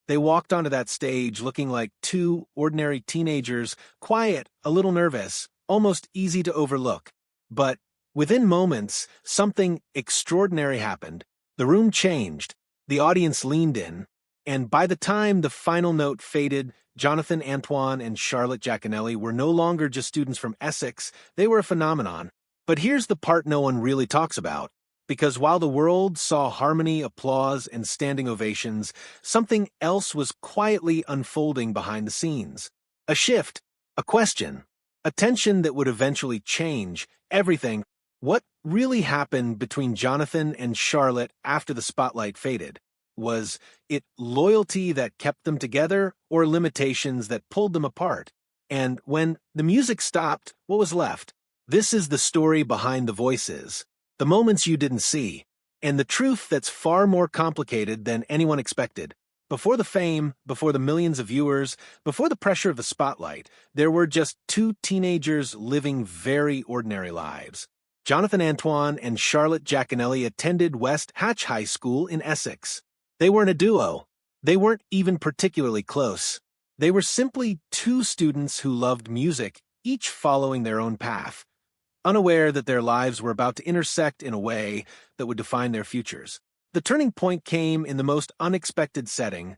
They walked onto that stage looking like two ordinary teenagers, quiet, a little nervous, almost easy to overlook. But within moments, something extraordinary happened. The room changed, the audience leaned in, and by the time the final note faded, Jonathan, Antoine, and Charlotte Jaconelli were no longer just students from Essex, they were a phenomenon. But here's the part no one really talks about. Because while the world saw harmony, applause, and standing ovations, something else was quietly unfolding behind the scenes. A shift, a question, a tension that would eventually change everything. What really happened between Jonathan and Charlotte after the spotlight faded? Was it loyalty that kept them together, or limitations that pulled them apart? And when the music stopped, what was left? This is the story behind the voices. The moments you didn't see, and the truth that's far more complicated than anyone expected. Before the fame, before the millions of viewers, before the pressure of the spotlight, there were just two teenagers living very ordinary lives. Jonathan Antoine and Charlotte Jaconelli attended West Hatch High School in Essex. They weren't a duo. They weren't even particularly close. They were simply two students who loved music, each following their own path, unaware that their lives were about to intersect in a way that would define their futures. The turning point came in the most unexpected setting.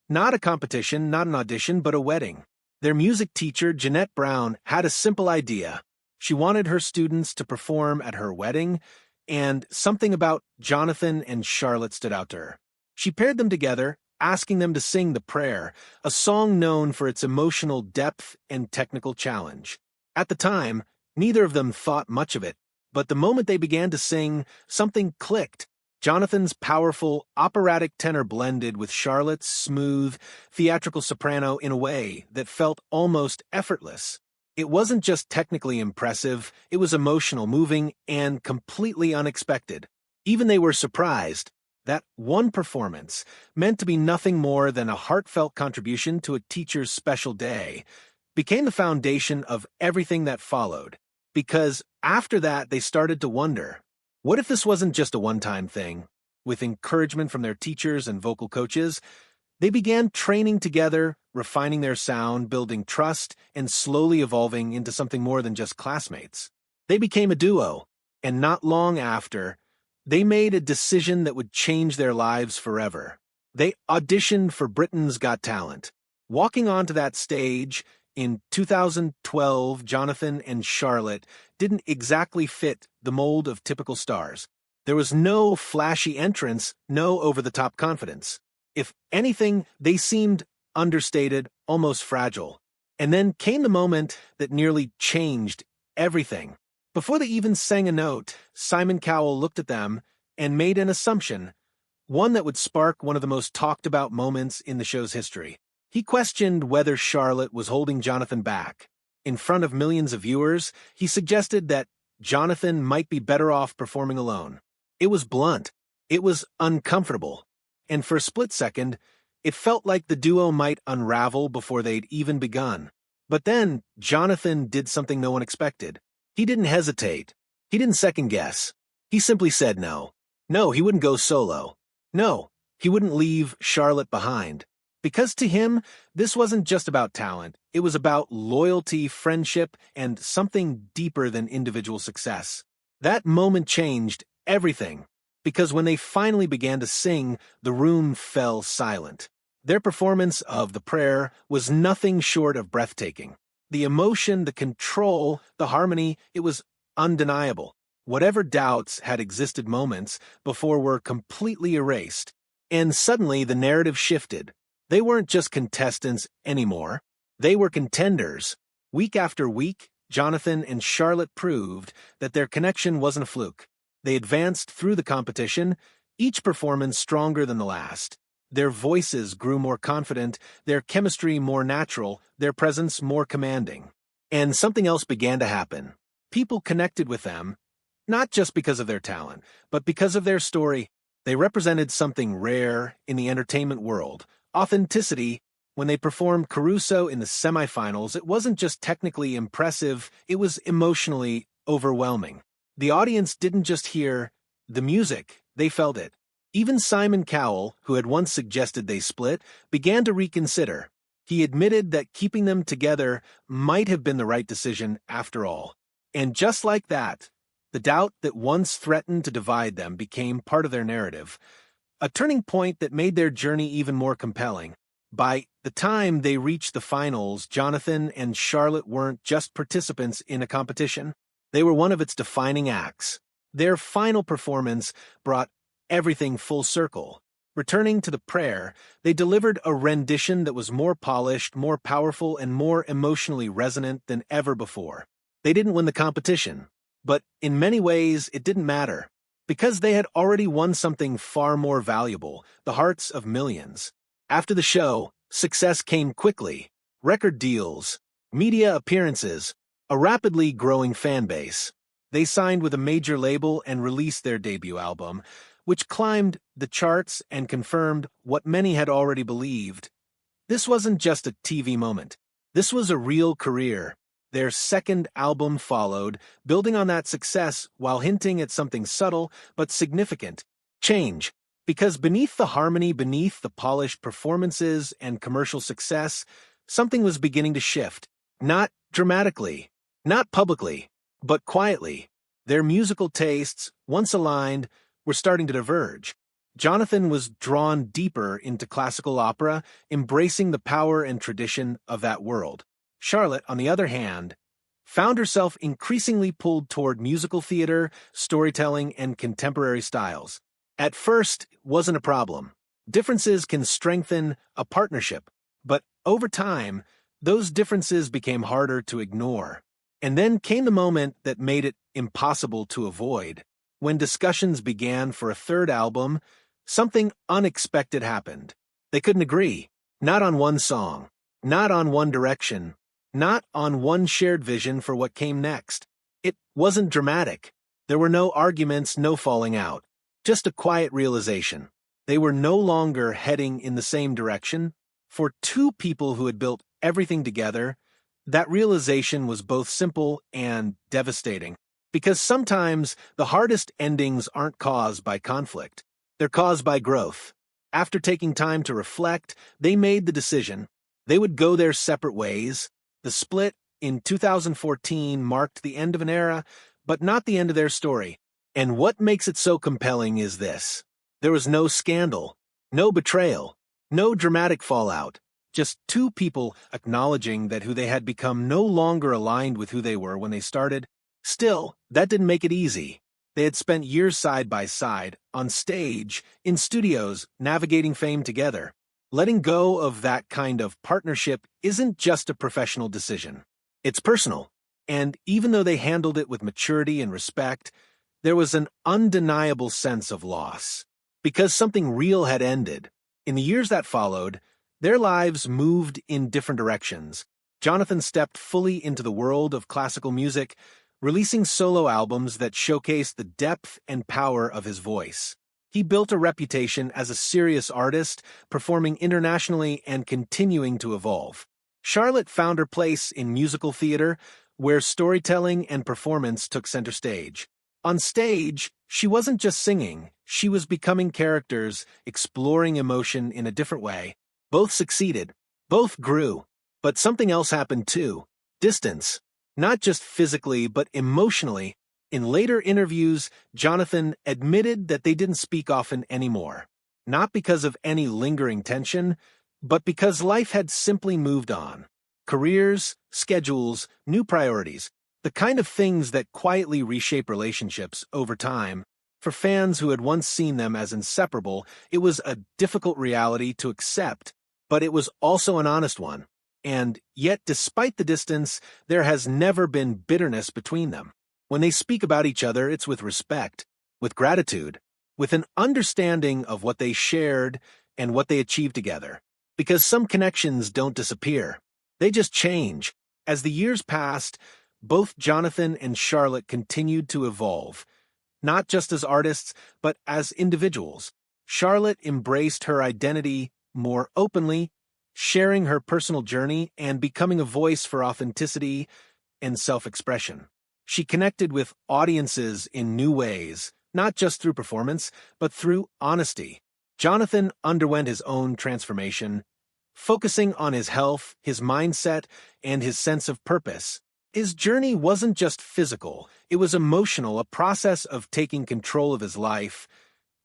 Not a competition, not an audition, but a wedding. Their music teacher, Jeanette Brown, had a simple idea. She wanted her students to perform at her wedding, and something about Jonathan and Charlotte stood out to her. She paired them together, asking them to sing The Prayer, a song known for its emotional depth and technical challenge. At the time, neither of them thought much of it, but the moment they began to sing, something clicked. Jonathan's powerful, operatic tenor blended with Charlotte's smooth, theatrical soprano in a way that felt almost effortless. It wasn't just technically impressive, it was emotional, moving, and completely unexpected. Even they were surprised. That one performance, meant to be nothing more than a heartfelt contribution to a teacher's special day, became the foundation of everything that followed. Because after that, they started to wonder, what if this wasn't just a one-time thing? With encouragement from their teachers and vocal coaches, they began training together, refining their sound, building trust, and slowly evolving into something more than just classmates. They became a duo, and not long after, they made a decision that would change their lives forever. They auditioned for Britain's Got Talent. Walking onto that stage in 2012, Jonathan and Charlotte didn't exactly fit the mold of typical stars. There was no flashy entrance, no over-the-top confidence. If anything, they seemed understated, almost fragile. And then came the moment that nearly changed everything. Before they even sang a note, Simon Cowell looked at them and made an assumption, one that would spark one of the most talked-about moments in the show's history. He questioned whether Charlotte was holding Jonathan back. In front of millions of viewers, he suggested that Jonathan might be better off performing alone. It was blunt. It was uncomfortable. And for a split second, it felt like the duo might unravel before they'd even begun. But then, Jonathan did something no one expected. He didn't hesitate. He didn't second-guess. He simply said no. No, he wouldn't go solo. No, he wouldn't leave Charlotte behind. Because to him, this wasn't just about talent. It was about loyalty, friendship, and something deeper than individual success. That moment changed everything. Because when they finally began to sing, the room fell silent. Their performance of The Prayer was nothing short of breathtaking. The emotion, the control, the harmony, it was undeniable. Whatever doubts had existed moments before were completely erased. And suddenly the narrative shifted. They weren't just contestants anymore. They were contenders. Week after week, Jonathan and Charlotte proved that their connection wasn't a fluke. They advanced through the competition, each performance stronger than the last. Their voices grew more confident, their chemistry more natural, their presence more commanding. And something else began to happen. People connected with them, not just because of their talent, but because of their story. They represented something rare in the entertainment world. Authenticity. When they performed Caruso in the semifinals, it wasn't just technically impressive, it was emotionally overwhelming. The audience didn't just hear the music, they felt it. Even Simon Cowell, who had once suggested they split, began to reconsider. He admitted that keeping them together might have been the right decision after all. And just like that, the doubt that once threatened to divide them became part of their narrative, a turning point that made their journey even more compelling. By the time they reached the finals, Jonathan and Charlotte weren't just participants in a competition. They were one of its defining acts. Their final performance brought everything full circle. Returning to the prayer, they delivered a rendition that was more polished, more powerful, and more emotionally resonant than ever before. They didn't win the competition, but in many ways it didn't matter, because they had already won something far more valuable, the hearts of millions. After the show, success came quickly. Record deals, media appearances, a rapidly growing fan base. They signed with a major label and released their debut album, which climbed the charts and confirmed what many had already believed. This wasn't just a TV moment. This was a real career. Their second album followed, building on that success while hinting at something subtle but significant: change. Because beneath the harmony, beneath the polished performances and commercial success, something was beginning to shift. Not dramatically, not publicly, but quietly. Their musical tastes, once aligned, were starting to diverge. Jonathan was drawn deeper into classical opera, embracing the power and tradition of that world. Charlotte, on the other hand, found herself increasingly pulled toward musical theater, storytelling, and contemporary styles. At first, it wasn't a problem. Differences can strengthen a partnership, but over time, those differences became harder to ignore. And then came the moment that made it impossible to avoid. When discussions began for a third album, something unexpected happened. They couldn't agree. Not on one song, not on one direction, not on one shared vision for what came next. It wasn't dramatic. There were no arguments, no falling out. Just a quiet realization. They were no longer heading in the same direction. For two people who had built everything together, that realization was both simple and devastating. Because sometimes the hardest endings aren't caused by conflict. They're caused by growth. After taking time to reflect, they made the decision. They would go their separate ways. The split in 2014 marked the end of an era, but not the end of their story. And what makes it so compelling is this. There was no scandal, no betrayal, no dramatic fallout. Just two people acknowledging that who they had become no longer aligned with who they were when they started. Still, that didn't make it easy. They had spent years side by side, on stage, in studios, navigating fame together. Letting go of that kind of partnership isn't just a professional decision. It's personal. And even though they handled it with maturity and respect, there was an undeniable sense of loss. Because something real had ended. In the years that followed, their lives moved in different directions. Jonathan stepped fully into the world of classical music, releasing solo albums that showcased the depth and power of his voice. He built a reputation as a serious artist, performing internationally and continuing to evolve. Charlotte found her place in musical theater, where storytelling and performance took center stage. On stage, she wasn't just singing, she was becoming characters, exploring emotion in a different way. Both succeeded. Both grew. But something else happened too. Distance. Not just physically, but emotionally. In later interviews, Jonathan admitted that they didn't speak often anymore. Not because of any lingering tension, but because life had simply moved on. Careers, schedules, new priorities, the kind of things that quietly reshape relationships over time. For fans who had once seen them as inseparable, it was a difficult reality to accept, but it was also an honest one. And yet, despite the distance, there has never been bitterness between them. When they speak about each other, it's with respect, with gratitude, with an understanding of what they shared and what they achieved together. Because some connections don't disappear. They just change. As the years passed, both Jonathan and Charlotte continued to evolve, not just as artists, but as individuals. Charlotte embraced her identity more openly, sharing her personal journey and becoming a voice for authenticity and self-expression. She connected with audiences in new ways, not just through performance, but through honesty. Jonathan underwent his own transformation, focusing on his health, his mindset, and his sense of purpose. His journey wasn't just physical, it was emotional, a process of taking control of his life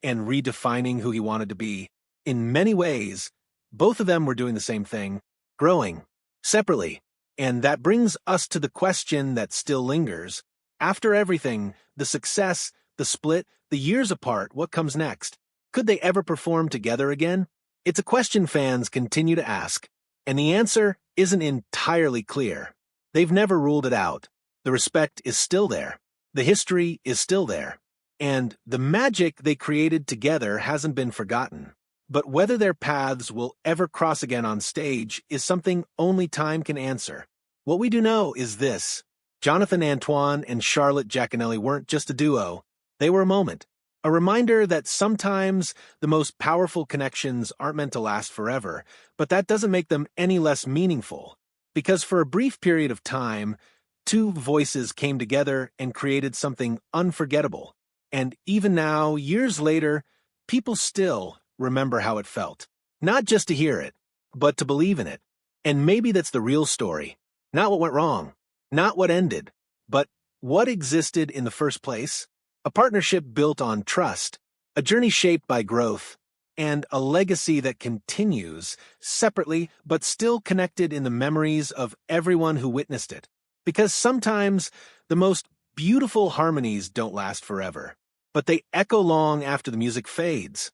and redefining who he wanted to be. In many ways, both of them were doing the same thing, growing, separately. And that brings us to the question that still lingers. After everything, the success, the split, the years apart, what comes next? Could they ever perform together again? It's a question fans continue to ask, and the answer isn't entirely clear. They've never ruled it out. The respect is still there. The history is still there. And the magic they created together hasn't been forgotten. But whether their paths will ever cross again on stage is something only time can answer. What we do know is this. Jonathan Antoine and Charlotte Jaconelli weren't just a duo. They were a moment. A reminder that sometimes the most powerful connections aren't meant to last forever, but that doesn't make them any less meaningful. Because for a brief period of time, two voices came together and created something unforgettable. And even now, years later, people still remember how it felt. Not just to hear it, but to believe in it. And maybe that's the real story. Not what went wrong, not what ended, but what existed in the first place. A partnership built on trust, a journey shaped by growth, and a legacy that continues separately but still connected in the memories of everyone who witnessed it. Because sometimes the most beautiful harmonies don't last forever, but they echo long after the music fades.